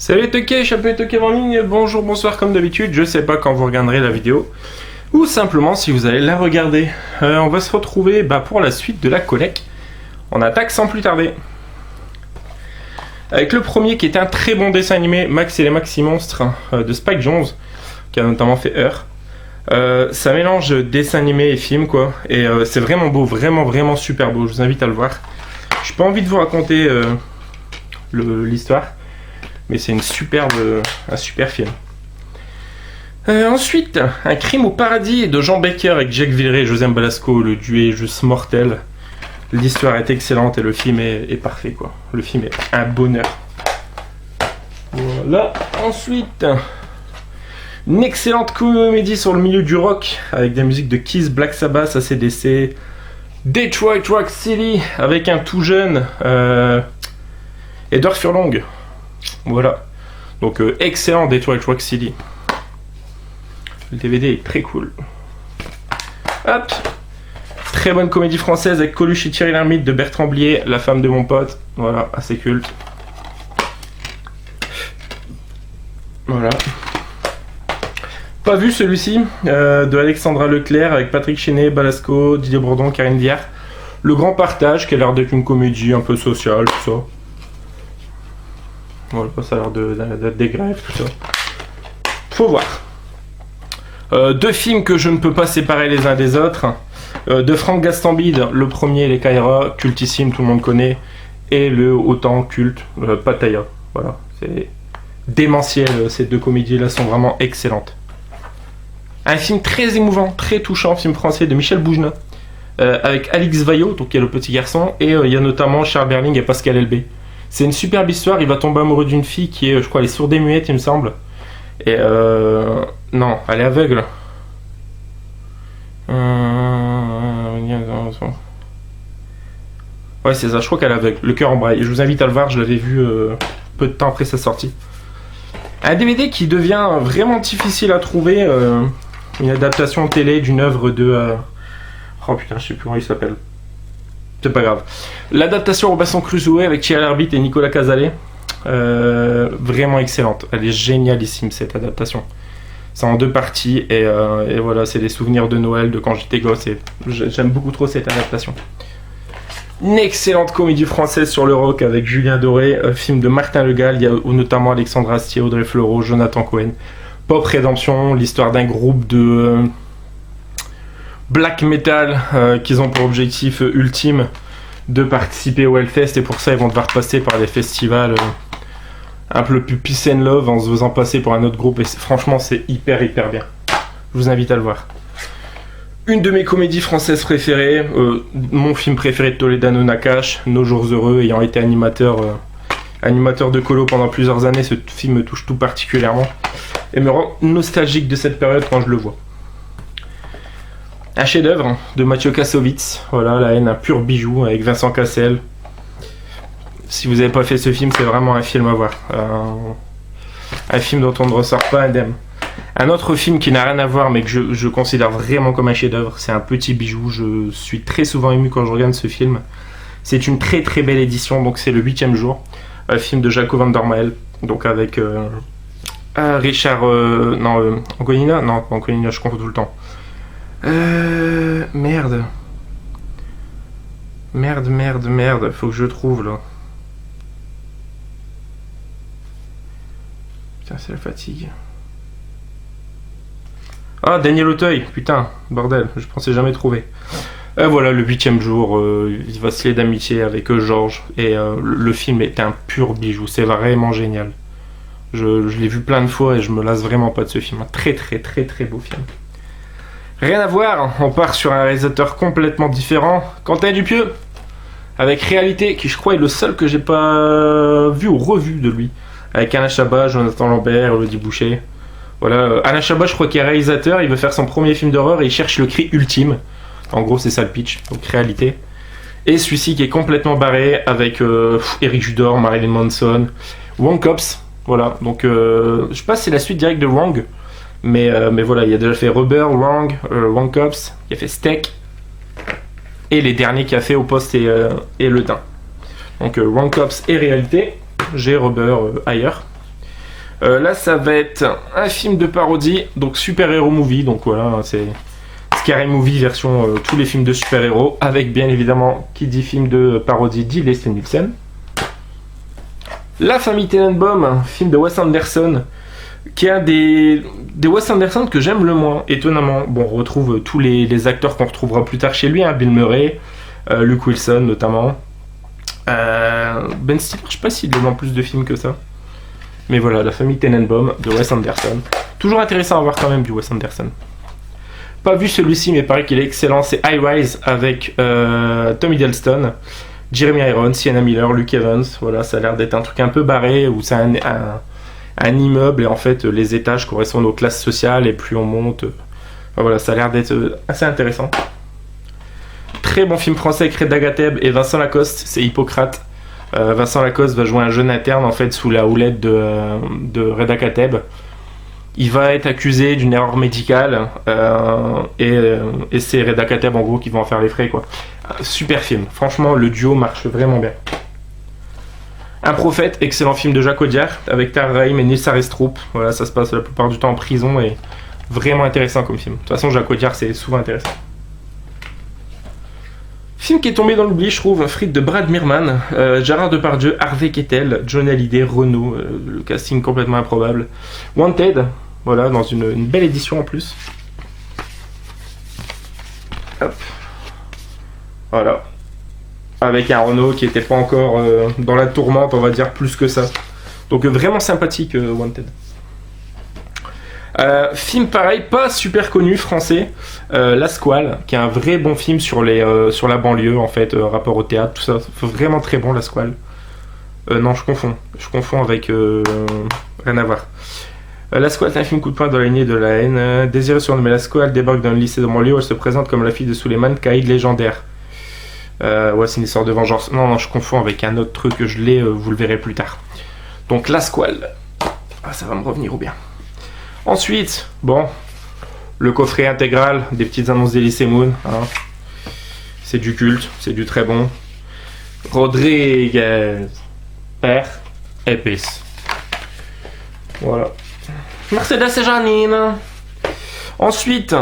Salut Toké, chapeau Toké en ligne, bonjour, bonsoir comme d'habitude, je sais pas quand vous regarderez la vidéo, ou simplement si vous allez la regarder. On va se retrouver pour la suite de la collecte. On attaque sans plus tarder. Avec le premier qui est un très bon dessin animé, Max et les Maxi Monstres, de Spike Jonze, qui a notamment fait Heure. Ça mélange dessin animé et film quoi, et c'est vraiment beau, vraiment super beau, je vous invite à le voir. J'ai pas envie de vous raconter l'histoire, mais c'est un super film. Ensuite, Un crime au paradis de Jean Baker avec Jacques Villeray et Josem Balasco, le duo est juste mortel. L'histoire est excellente et le film est parfait quoi. Le film est un bonheur. Voilà. Ensuite, une excellente comédie sur le milieu du rock avec des musiques de Kiss, Black Sabbath, AC/DC, Detroit Rock City avec un tout jeune Edward Furlong. Voilà. Donc excellent Detroit Rock City. Le DVD est très cool. Hop. Très bonne comédie française avec Coluche et Thierry Lhermitte de Bertrand Blier, La femme de mon pote. Voilà, assez culte. Voilà. Pas vu celui-ci, de Alexandra Leclerc avec Patrick Chenet, Balasco, Didier Bourdon, Karine Viard. Le Grand Partage, qui a l'air d'être une comédie un peu sociale, tout ça. Voilà, ça a l'air d'être des grèves, tout ça. Faut voir. Deux films que je ne peux pas séparer les uns des autres. De Franck Gastambide, le premier, Les Caïras, cultissime, tout le monde connaît. Et le autant culte, Pattaya. Voilà, c'est démentiel, ces deux comédies-là sont vraiment excellentes. Un film très émouvant, très touchant, film français de Michel Bougenat, avec Alix Vaillot, donc qui est le petit garçon, et il y a notamment Charles Berling et Pascal Elbé. C'est une superbe histoire, il va tomber amoureux d'une fille qui est, je crois, elle est sourde et muette, il me semble. Et non, elle est aveugle. Ouais, c'est ça, je crois qu'elle est aveugle, Le cœur en braille. Je vous invite à le voir, je l'avais vu peu de temps après sa sortie. Un DVD qui devient vraiment difficile à trouver, une adaptation télé d'une œuvre de... Oh putain, je sais plus comment il s'appelle. C'est pas grave. L'adaptation Robinson Crusoe avec Thierry Lhermitte et Nicolas Cazalet. Vraiment excellente. Elle est génialissime cette adaptation. C'est en deux parties et voilà, c'est des souvenirs de Noël de quand j'étais gosse et j'aime beaucoup trop cette adaptation. Une excellente comédie française sur le rock avec Julien Doré, film de Martin Le Gall, il y a notamment Alexandre Astier, Audrey Fleurot, Jonathan Cohen. Pop Rédemption, l'histoire d'un groupe de black metal qui ont pour objectif ultime de participer au Hellfest et pour ça ils vont devoir passer par des festivals un peu plus peace and love en se faisant passer pour un autre groupe et franchement c'est hyper bien. Je vous invite à le voir. Une de mes comédies françaises préférées, mon film préféré de Toledano Nakache, Nos jours heureux, ayant été animateur de colo pendant plusieurs années, ce film me touche tout particulièrement et me rend nostalgique de cette période quand je le vois. Un chef-d'œuvre de Mathieu Kassovitz, voilà, La haine, un pur bijou avec Vincent Cassel. Si vous n'avez pas fait ce film, c'est vraiment un film à voir. Un film dont on ne ressort pas indemne. Un autre film qui n'a rien à voir mais que je considère vraiment comme un chef-d'œuvre, c'est un petit bijou. Je suis très souvent ému quand je regarde ce film. C'est une très belle édition, donc c'est Le 8e jour. Un film de Jaco van der Mael, donc avec Richard... Anconina. Non, Anconina, je confonds tout le temps. Merde, faut que je trouve là. Putain, c'est la fatigue. Ah, Daniel Auteuil, putain, bordel, je pensais jamais trouver. Voilà, Le 8e jour, il va se lier d'amitié avec Georges, et le film est un pur bijou, c'est vraiment génial. Je l'ai vu plein de fois et je me lasse vraiment pas de ce film. Un très beau film. Rien à voir, on part sur un réalisateur complètement différent. Quentin Dupieux, avec Réalité, qui je crois est le seul que j'ai pas vu ou revu de lui. Avec Alain Chabat, Jonathan Lambert, Elodie Boucher. Voilà, Alain Chabat, je crois qu'il est réalisateur, il veut faire son premier film d'horreur et il cherche le cri ultime. En gros, c'est ça le pitch, donc Réalité. Et celui-ci qui est complètement barré avec Eric Judor, Marilyn Manson, Wong Cops. Voilà, donc je sais pas si c'est la suite directe de Wrong. Mais voilà, il a déjà fait Rubber, Wrong, Wrong Cops, il a fait Steak, et les derniers qu'il a fait Au Poste et Le Dain. Donc Wrong Cops et Réalité, j'ai Rubber ailleurs. Là, ça va être un film de parodie, donc super-héros movie, donc voilà, c'est Scary Movie version tous les films de super-héros, avec bien évidemment, qui dit film de parodie, dit Leslie Nielsen. La famille Tenenbaum, film de Wes Anderson, qui est un des Wes Anderson que j'aime le moins, étonnamment. Bon, on retrouve tous les acteurs qu'on retrouvera plus tard chez lui, hein, Bill Murray, Luke Wilson notamment. Ben Stiller, je sais pas s'il est dans plus de films que ça. Mais voilà, la famille Tenenbaum de Wes Anderson. Toujours intéressant à voir quand même du Wes Anderson. Pas vu celui-ci, mais pareil qu'il est excellent. C'est High Rise avec Tom Hiddleston, Jeremy Irons, Sienna Miller, Luke Evans. Voilà, ça a l'air d'être un truc un peu barré où c'est un immeuble et en fait les étages correspondent aux classes sociales et plus on monte. Enfin, voilà, ça a l'air d'être assez intéressant. Très bon film français avec Reda Kateb et Vincent Lacoste, c'est Hippocrate. Vincent Lacoste va jouer un jeune interne en fait sous la houlette de Reda Kateb. Il va être accusé d'une erreur médicale et c'est Reda Kateb en gros qui va en faire les frais quoi. Super film, franchement le duo marche vraiment bien. Un prophète, excellent film de Jacques Audiard avec Tahar Rahim et Nils Arestrup. Voilà, ça se passe la plupart du temps en prison et vraiment intéressant comme film. De toute façon Jacques Audiard c'est souvent intéressant. Film qui est tombé dans l'oubli, je trouve, un frites de Brad Meerman, Gérard Depardieu, Harvey Keitel, Johnny Hallyday, Renaud, le casting complètement improbable. Wanted, voilà, dans une belle édition en plus. Hop. Voilà. Avec un Renaud qui n'était pas encore dans la tourmente, on va dire, plus que ça. Donc vraiment sympathique, Wanted. Film pareil, pas super connu, français, La Squale, qui est un vrai bon film sur la banlieue, en fait, rapport au théâtre, tout ça. Vraiment très bon, La Squale. Non, je confonds avec rien à voir. La Squale est un film coup de poing dans la lignée de la haine. Désirée surnommée La Squale débarque dans le lycée de banlieue où elle se présente comme la fille de Suleiman Caïd légendaire. Ouais, c'est une histoire de vengeance. Non, je confonds avec un autre truc, je l'ai, vous le verrez plus tard. Donc La Squale. Ah, ça va me revenir ou bien. Ensuite, bon, le coffret intégral des petites annonces d'Elysée Moon. Hein. C'est du culte, c'est du très bon. Rodriguez, père, épice. Voilà. Mercedes et Janine. Ensuite,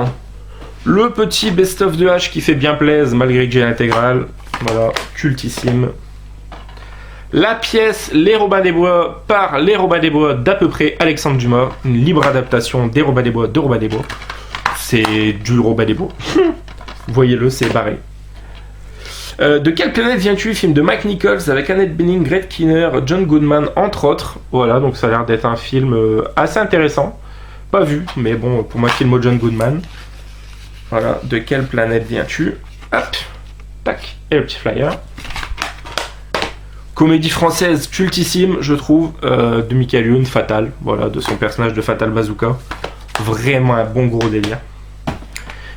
le petit best-of de H qui fait bien plaisir malgré que j'ai l'intégrale. Voilà, cultissime. La pièce Les Robins des Bois par Les Robins des Bois d'à peu près Alexandre Dumas, une libre adaptation des Robins des Bois de Robins des Bois. C'est du Robin des Bois. Voyez-le, c'est barré. De quelle planète viens-tu? Film de Mike Nichols avec Annette Bening, Greg Kinnear, John Goodman, entre autres. Voilà, donc ça a l'air d'être un film assez intéressant. Pas vu, mais bon, pour moi, film au John Goodman. Voilà, de quelle planète viens-tu? Hop, tac, et le petit flyer. Comédie française cultissime, je trouve, de Michael Youn, Fatal, voilà, de son personnage de Fatal Bazooka. Vraiment un bon gros délire.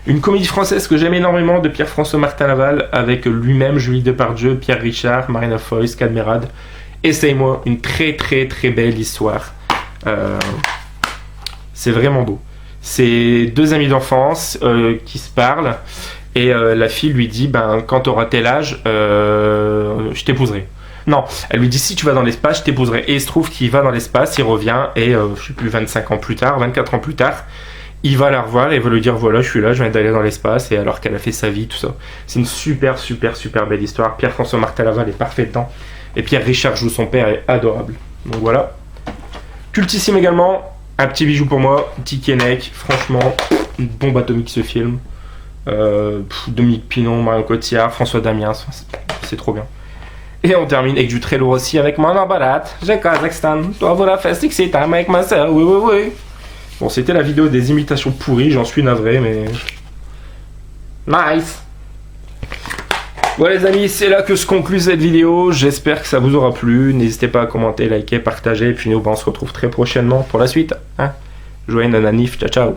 Une comédie française que j'aime énormément de Pierre-François Martin Laval, avec lui-même, Julie Depardieu, Pierre Richard, Marina Foïs, Cadmerade. Essaye-moi, une très très très belle histoire. C'est vraiment beau. C'est deux amis d'enfance qui se parlent, et la fille lui dit, ben, quand tu auras tel âge, je t'épouserai. Non, elle lui dit si tu vas dans l'espace, je t'épouserai. Et il se trouve qu'il va dans l'espace, il revient et je sais plus 25 ans plus tard, 24 ans plus tard, il va la revoir et il va lui dire voilà, je suis là, je viens d'aller dans l'espace et alors qu'elle a fait sa vie, tout ça. C'est une super super super belle histoire. Pierre-François Martin Laval est parfait dedans et Pierre Richard joue son père, est adorable. Donc voilà. Cultissime également, un petit bijou pour moi, Dick Henneck, franchement, une bombe atomique ce film. Dominique Pinon, Marion Cotillard, François Damiens, c'est trop bien. Et on termine avec du très lourd aussi avec mon embalat. J'ai Kazakhstan. Toi, voilà, fais sexy time avec ma soeur. Oui, oui, oui. Bon, c'était la vidéo des imitations pourries. J'en suis navré, mais. Nice. Voilà, les amis, c'est là que se conclut cette vidéo. J'espère que ça vous aura plu. N'hésitez pas à commenter, liker, partager. Et puis nous, on se retrouve très prochainement pour la suite. Hein, joyeux nananif. Ciao, ciao.